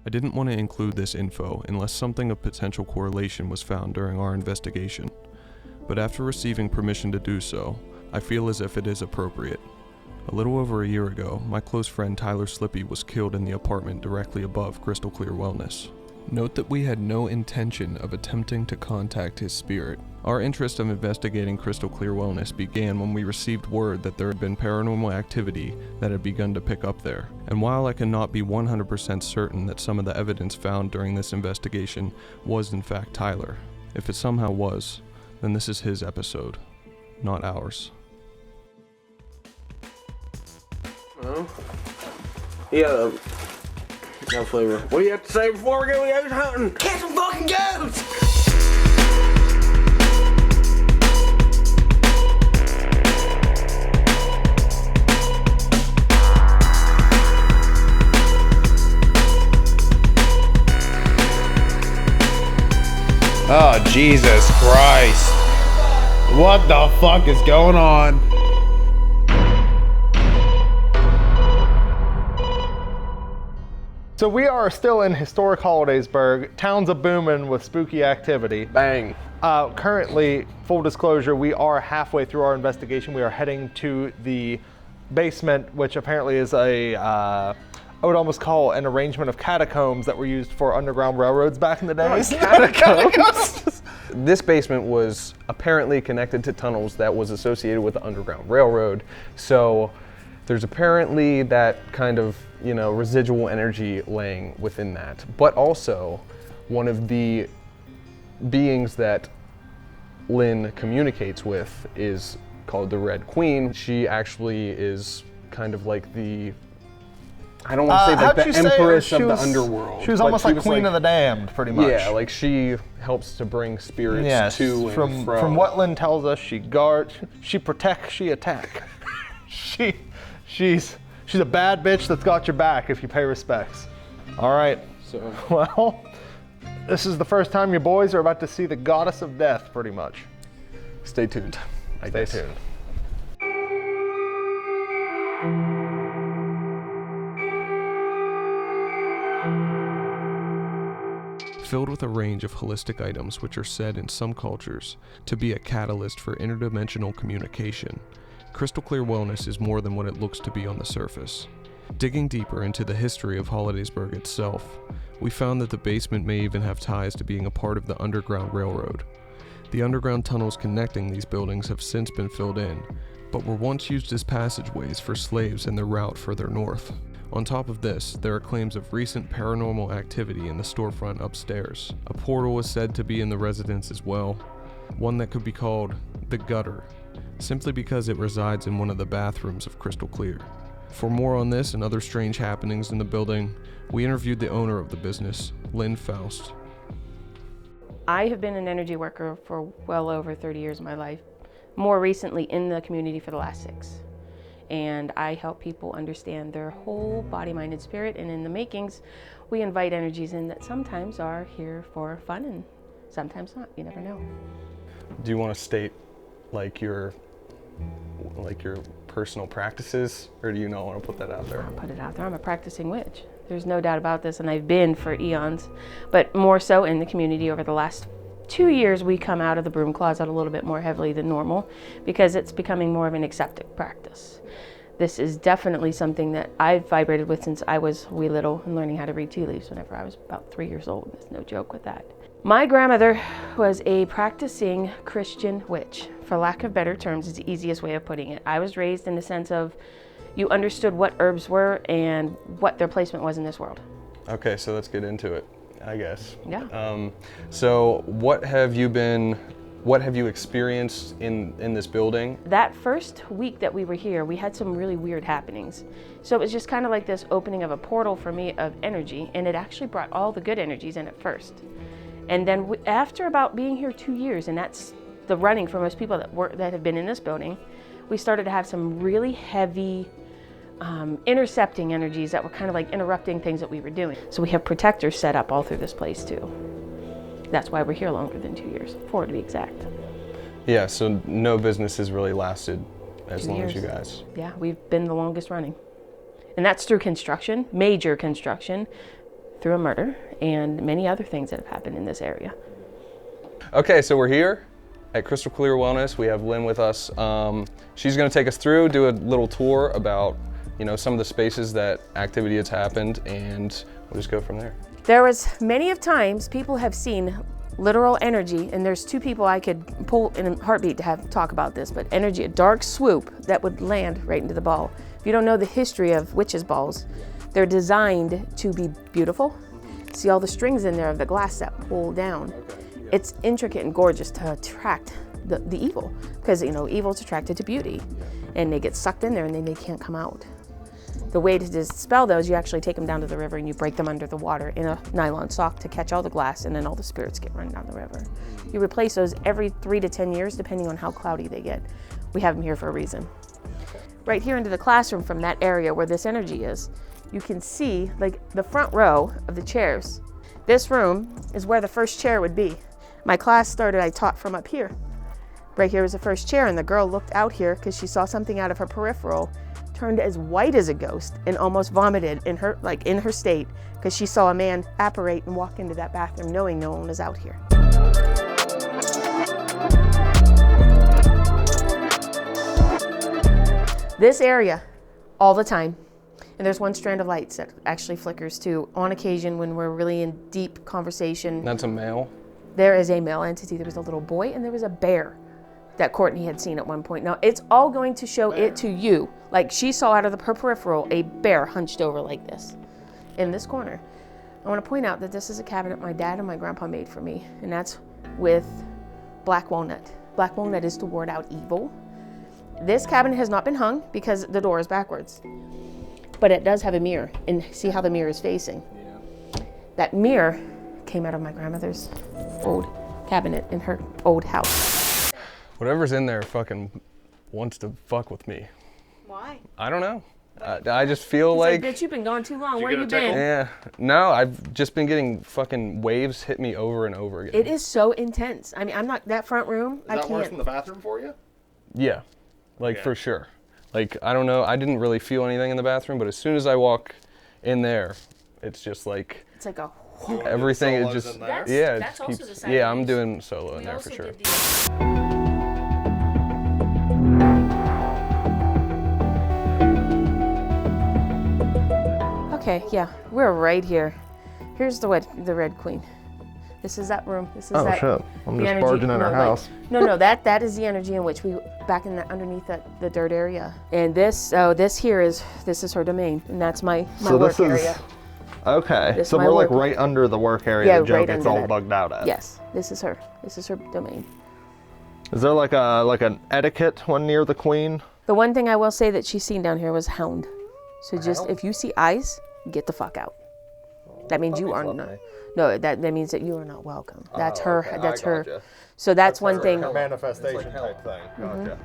I didn't want to include this info unless something of potential correlation was found during our investigation, but after receiving permission to do so, I feel as if it is appropriate. A little over a year ago, my close friend Tyler Slippy was killed in the apartment directly above Crystal Clear Wellness. Note that we had no intention of attempting to contact his spirit. Our interest of investigating Crystal Clear Wellness began when we received word that there had been paranormal activity that had begun to pick up there. And while I cannot be 100% certain that some of the evidence found during this investigation was in fact Tyler, if it somehow was, then this is his episode, not ours. Well, yeah. No flavor. What do you have to say before we go ghost hunting? Catch some fucking ghosts! Oh, Jesus Christ. What the fuck is going on? So we are still in historic Hollidaysburg. Town's a booming with spooky activity. Bang. Currently, full disclosure, we are halfway through our investigation. We are heading to the basement, which apparently is I would almost call an arrangement of catacombs that were used for underground railroads back in the day. Catacombs? This basement was apparently connected to tunnels that was associated with the Underground Railroad. So there's apparently that kind of, residual energy laying within that. But also, one of the beings that Lynn communicates with is called the Red Queen. She actually is kind of like the, I don't want to say like the empress of the underworld. She was almost like Queen of the Damned, pretty much. Yeah, like she helps to bring spirits to and from. From what Lynn tells us, she guards, she protects, she attacks. She's a bad bitch that's got your back if you pay respects. All right. So, well, this is the first time your boys are about to see the goddess of death, pretty much. Stay tuned. Stay tuned. Filled with a range of holistic items which are said in some cultures to be a catalyst for interdimensional communication, Crystal Clear Wellness is more than what it looks to be on the surface. Digging deeper into the history of Hollidaysburg itself, we found that the basement may even have ties to being a part of the Underground Railroad. The underground tunnels connecting these buildings have since been filled in, but were once used as passageways for slaves in their route further north. On top of this, there are claims of recent paranormal activity in the storefront upstairs. A portal is said to be in the residence as well, one that could be called the Gutter, simply because it resides in one of the bathrooms of Crystal Clear. For more on this and other strange happenings in the building, we interviewed the owner of the business, Lynn Faust. I have been an energy worker for well over 30 years of my life, more recently in the community for the last 6. And I help people understand their whole body, mind, and spirit, and in the makings, we invite energies in that sometimes are here for fun and sometimes not, you never know. Do you want to state your personal practices, or do you not want to put that out there? I'll put it out there. I'm a practicing witch. There's no doubt about this, and I've been for eons, but more so in the community over the last 2 years. We come out of the broom closet a little bit more heavily than normal because it's becoming more of an accepted practice. This is definitely something that I've vibrated with since I was wee little and learning how to read tea leaves whenever I was about 3 years old. There's no joke with that. My grandmother was a practicing Christian witch. For lack of better terms, is the easiest way of putting it. I was raised in the sense of you understood what herbs were and what their placement was in this world. Okay, so let's get into it, I guess. Yeah. So what have you experienced in this building? That first week that we were here, we had some really weird happenings. So it was just kind of like this opening of a portal for me of energy, and it actually brought all the good energies in at first. And then after about being here 2 years, and that's the running for most people that have been in this building, we started to have some really heavy intercepting energies that were kind of like interrupting things that we were doing. So we have protectors set up all through this place too. That's why we're here longer than 2 years, 4 to be exact. Yeah, so no business has really lasted as long as you guys. Yeah, we've been the longest running. And that's through construction, major construction. through a murder and many other things that have happened in this area. Okay, so we're here at Crystal Clear Wellness. We have Lynn with us. She's going to take us through, do a little tour about, some of the spaces that activity has happened, and we'll just go from there. There was many of times people have seen literal energy, and there's two people I could pull in a heartbeat to have talk about this, but energy, a dark swoop that would land right into the ball. If you don't know the history of witches' balls, they're designed to be beautiful. See all the strings in there of the glass that pull down. It's intricate and gorgeous to attract the evil, because evil is attracted to beauty, and they get sucked in there and then they can't come out. The way to dispel those, you actually take them down to the river and you break them under the water in a nylon sock to catch all the glass, and then all the spirits get run down the river. You replace those every 3 to 10 years, depending on how cloudy they get. We have them here for a reason. Right here into the classroom from that area where this energy is, you can see like the front row of the chairs. This room is where the first chair would be. My class started, I taught from up here. Right here was the first chair, and the girl looked out here because she saw something out of her peripheral, turned as white as a ghost, and almost vomited in her state because she saw a man apparate and walk into that bathroom knowing no one was out here. This area, all the time, and there's one strand of lights that actually flickers too, on occasion when we're really in deep conversation. That's a male? There is a male entity. There was a little boy and there was a bear that Courtney had seen at one point. Now, it's all going to show it to you. Like, she saw out of her peripheral a bear hunched over like this in this corner. I want to point out that this is a cabinet my dad and my grandpa made for me, and that's with black walnut. Black walnut is to ward out evil. This cabinet has not been hung because the door is backwards, but it does have a mirror, and see how the mirror is facing. Yeah. That mirror came out of my grandmother's old cabinet in her old house. Whatever's in there fucking wants to fuck with me. Why? I don't know. I just feel like bitch, you've been gone too long. Where you been? Yeah. No, I've just been getting fucking waves hit me over and over again. It is so intense. I mean, I'm not, that front room, I can't. Is that worse than the bathroom for you? Yeah, for sure. Like, I don't know, I didn't really feel anything in the bathroom, but as soon as I walk in there, it's just like... It's like a... Everything, it just... Yeah, that's also keeps, the side. Yeah, I'm doing solo in there for sure. Okay, yeah, we're right here. Here's the Red Queen. This is that room. This is that. Oh shit! I'm just energy, barging in her house. No, that is the energy in which we back in the underneath the dirt area. And this here is her domain, and that's my work area. Okay, This so my we're like work- right under the work area Yeah, that Joe right gets under all that. bugged out at. Yes, this is her. This is her domain. Is there like an etiquette one near the queen? The one thing I will say that she's seen down here was hound. So just if you see eyes, get the fuck out. That means you are not. No, that means that you are not welcome. That's her. okay, That's I her. gotcha. So that's one thing. Her manifestation type thing. Gotcha.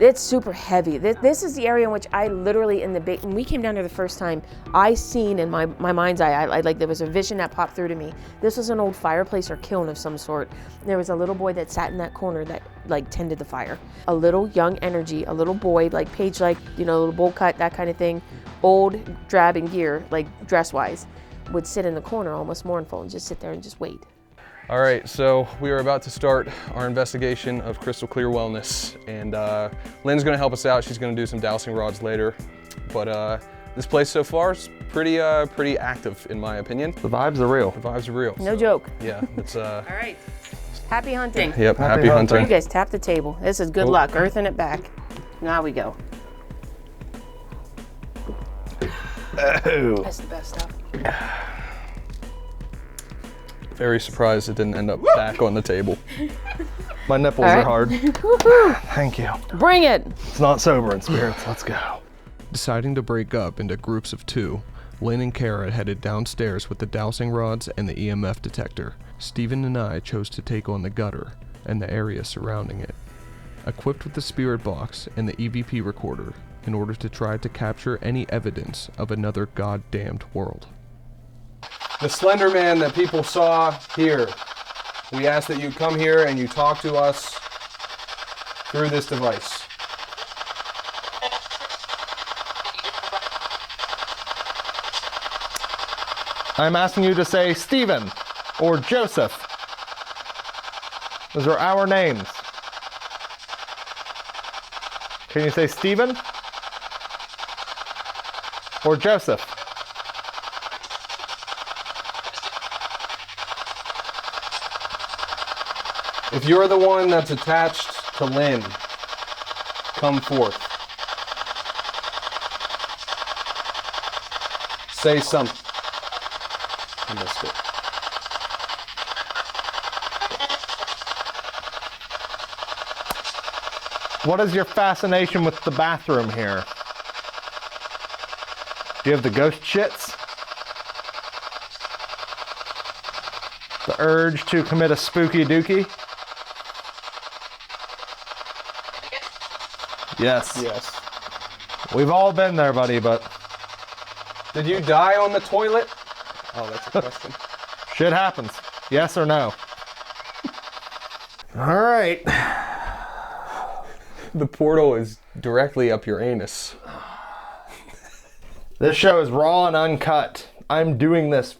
It's super heavy. This is the area in which I literally, when we came down here the first time, I seen in my mind's eye, I like there was a vision that popped through to me. This was an old fireplace or kiln of some sort. There was a little boy that sat in that corner that like tended the fire. A little young energy, a little boy, like Paige, like, little bowl cut, that kind of thing, old, drab in gear, like dress-wise, would sit in the corner almost mournful and just sit there and just wait. All right, so we are about to start our investigation of Crystal Clear Wellness, and Lynn's gonna help us out. She's gonna do some dowsing rods later, but this place so far is pretty active in my opinion. The vibes are real. The vibes are real. No so, joke. Yeah, it's All right. Happy hunting. Yep, happy You hunting. guys tap the table. This is good luck. Earthing it back. Now we go. That's the best stuff. Very surprised it didn't end up back on the table. My nipples All are right. hard. Woohoo! Thank you. Bring it. It's not sober in spirits. Let's go. Deciding to break up into groups of 2, Lynn and Kara headed downstairs with the dowsing rods and the EMF detector. Stephen and I chose to take on the gutter and the area surrounding it, equipped with the spirit box and the EVP recorder in order to try to capture any evidence of another goddamned world. The Slender Man that people saw here, we ask that you come here and you talk to us through this device. I'm asking you to say Stephen or Joseph. Those are our names. Can you say Stephen or Joseph? If you're the one that's attached to Lynn, come forth. Say something. I missed it. What is your fascination with the bathroom here? Do you have the ghost shits? The urge to commit a spooky dookie? Yes. Yes. We've all been there, buddy, but Did you die on the toilet? Oh, that's a question. shit happens. Yes or no? All right. The portal is directly up your anus. This show is raw and uncut. I'm doing this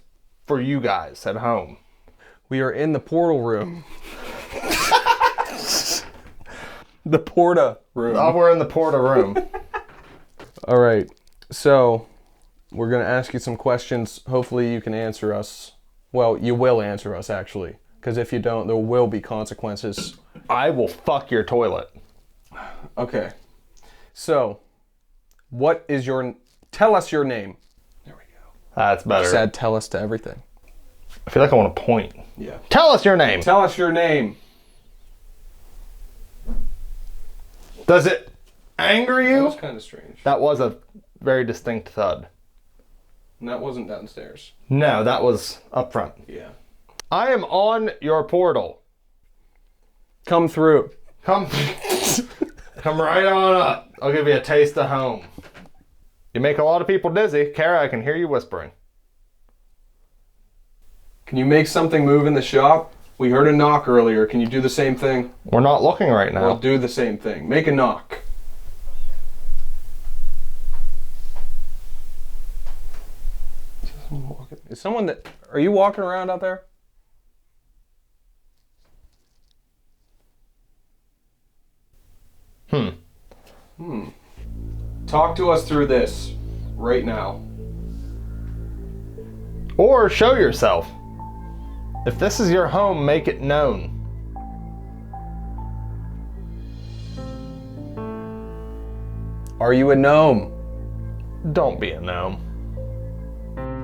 for you guys at home. We are in the portal room. The porta room. Oh, we're in the porta room. All right. So, we're going to ask you some questions. Hopefully you can answer us. Well, you will answer us, actually. Because if you don't, there will be consequences. I will fuck your toilet. Okay. So, what is your... Tell us your name. There we go. That's better. Said tell us to everything. I feel like I want to point. Yeah. Tell us your name. Tell us your name. Does it anger That you? was kind of strange. That was a very distinct thud. And that wasn't downstairs. No, that was up front. Yeah. I am on your portal. Come through. Come, come right on up. I'll give you a taste of home. You make a lot of people dizzy. Kara, I can hear you whispering. Can you make something move in the shop? We heard a knock earlier. Can you do the same thing? We're not looking right now. Well, do the same thing. Make a knock. Is someone that... Are you walking around out there? Talk to us through this right now. Or show yourself. If this is your home, make it known. Are you a gnome? Don't be a gnome.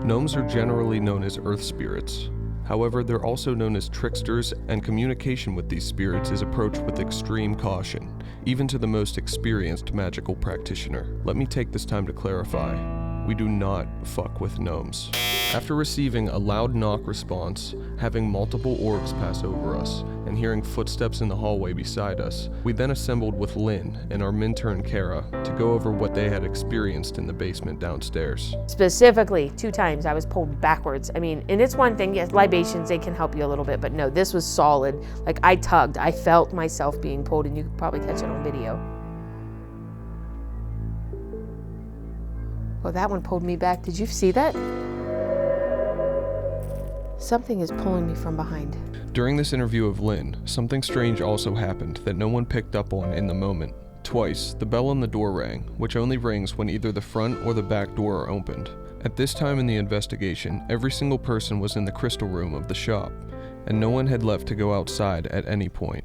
Gnomes are generally known as earth spirits. However, they're also known as tricksters, and communication with these spirits is approached with extreme caution, even to the most experienced magical practitioner. Let me take this time to clarify. We do not fuck with gnomes. After receiving a loud knock response, having multiple orbs pass over us, and hearing footsteps in the hallway beside us, we then assembled with Lynn and our intern Kara to go over what they had experienced in the basement downstairs. Specifically, 2 times I was pulled backwards. I mean, and it's one thing, yes, libations, they can help you a little bit, but no, this was solid. Like, I tugged. I felt myself being pulled, and you could probably catch it on video. Oh, that one pulled me back. Did you see that? Something is pulling me from behind. During this interview of Lynn, something strange also happened that no one picked up on in the moment. Twice, the bell on the door rang, which only rings when either the front or the back door are opened. At this time in the investigation, every single person was in the crystal room of the shop, and no one had left to go outside at any point.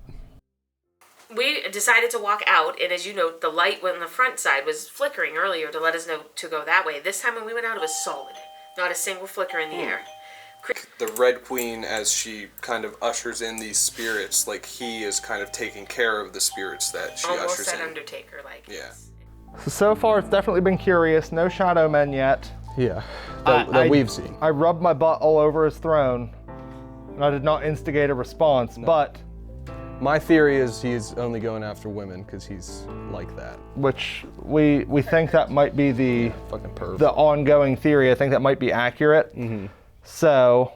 We decided to walk out, and as you know, the light on the front side was flickering earlier to let us know to go that way. This time when we went out, it was solid. Not a single flicker in the air. The Red Queen, as she kind of ushers in these spirits, like he is kind of taking care of the spirits that she Almost ushers that in. Undertaker, like. Yeah. So far, it's definitely been curious. No shadow men yet. Yeah. That we've seen. I rubbed my butt all over his throne, and I did not instigate a response, but... My theory is he's only going after women because he's like that. Which we think that might be the Fucking perv. the ongoing theory. I think that might be accurate. Mm-hmm. So,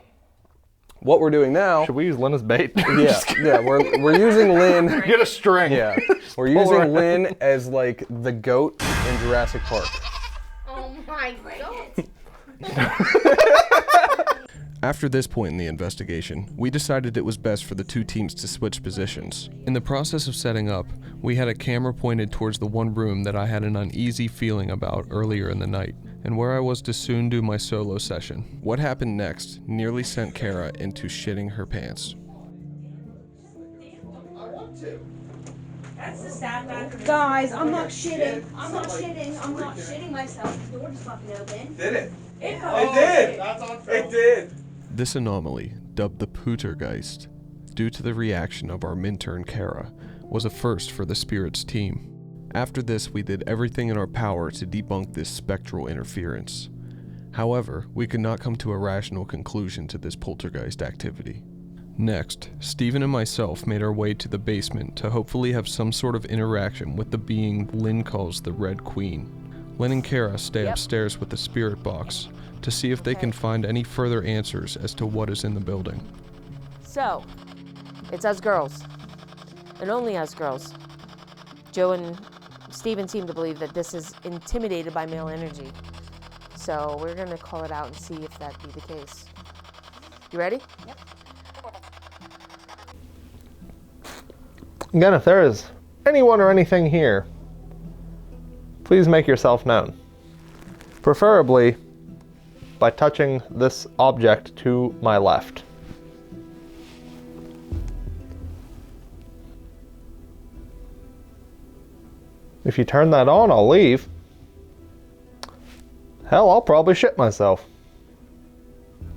What we're doing now... should we use Lynn as bait? Yeah, we're using Lynn... Get a string. Yeah, we're using Lynn as like the goat in Jurassic Park. Oh my god. After this point in the investigation, we decided it was best for the two teams to switch positions. In the process of setting up, we had a camera pointed towards the one room that I had an uneasy feeling about earlier in the night, and where I was to soon do my solo session. What happened next nearly sent Kara into shitting her pants. Guys, I'm not shitting. I'm not shitting. I'm not shitting myself. The door just fucking open. Did it? It did! It did! This anomaly, dubbed the Poltergeist, due to the reaction of our intern Kara, was a first for the Spirits team. After this, we did everything in our power to debunk this spectral interference. However, we could not come to a rational conclusion to this poltergeist activity. Next, Steven and myself made our way to the basement to hopefully have some sort of interaction with the being Lynn calls the Red Queen. Lynn and Kara stay upstairs with the spirit box to see if they can find any further answers as to what is in the building. So, it's us girls, and only us girls. Joe and Steven seem to believe that this is intimidated by male energy. So we're gonna call it out and see if that be the case. You ready? Yep. Again, if there is anyone or anything here, please make yourself known. Preferably by touching this object to my left. If you turn that on, I'll leave. Hell, I'll probably shit myself.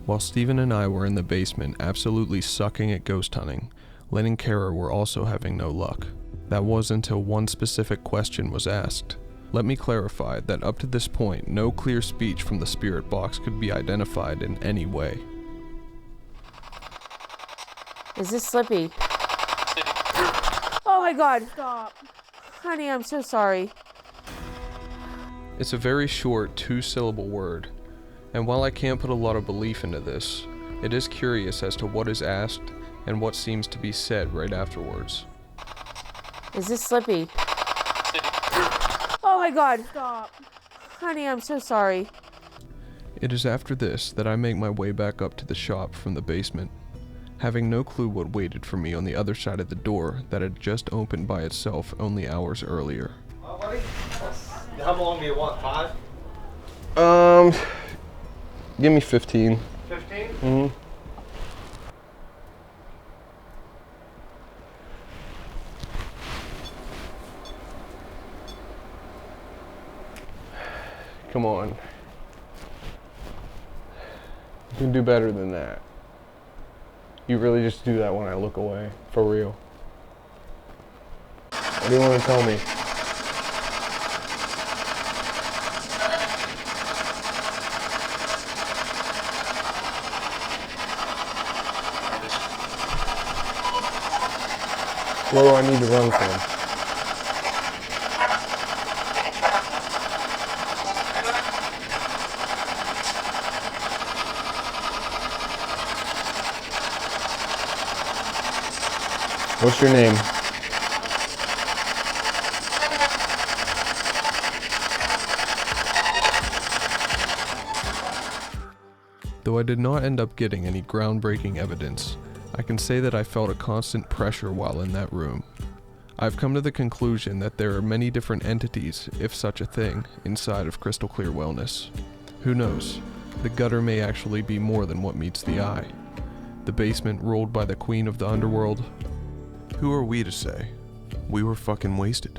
While Steven and I were in the basement absolutely sucking at ghost hunting, Lynn and Kara were also having no luck. That was until one specific question was asked. Let me clarify that up to this point, no clear speech from the spirit box could be identified in any way. Is this Slippy? Oh my god! Stop. Honey, I'm so sorry. It's a very short, two-syllable word, and while I can't put a lot of belief into this, it is curious as to what is asked and what seems to be said right afterwards. Is this Slippy? Oh my god! Stop. Honey, I'm so sorry. It is after this that I make my way back up to the shop from the basement, having no clue what waited for me on the other side of the door that had just opened by itself only hours earlier. Oh, buddy. How long do you want? 5? Give me 15. 15? Mm-hmm. Come on. You can do better than that. You really just do that when I look away. For real. What do you want to tell me? Where do I need to run from? What's your name? Though I did not end up getting any groundbreaking evidence, I can say that I felt a constant pressure while in that room. I've come to the conclusion that there are many different entities, if such a thing, inside of Crystal Clear Wellness. Who knows? The gutter may actually be more than what meets the eye. The basement ruled by the queen of the underworld. Who are we to say? We were fucking wasted.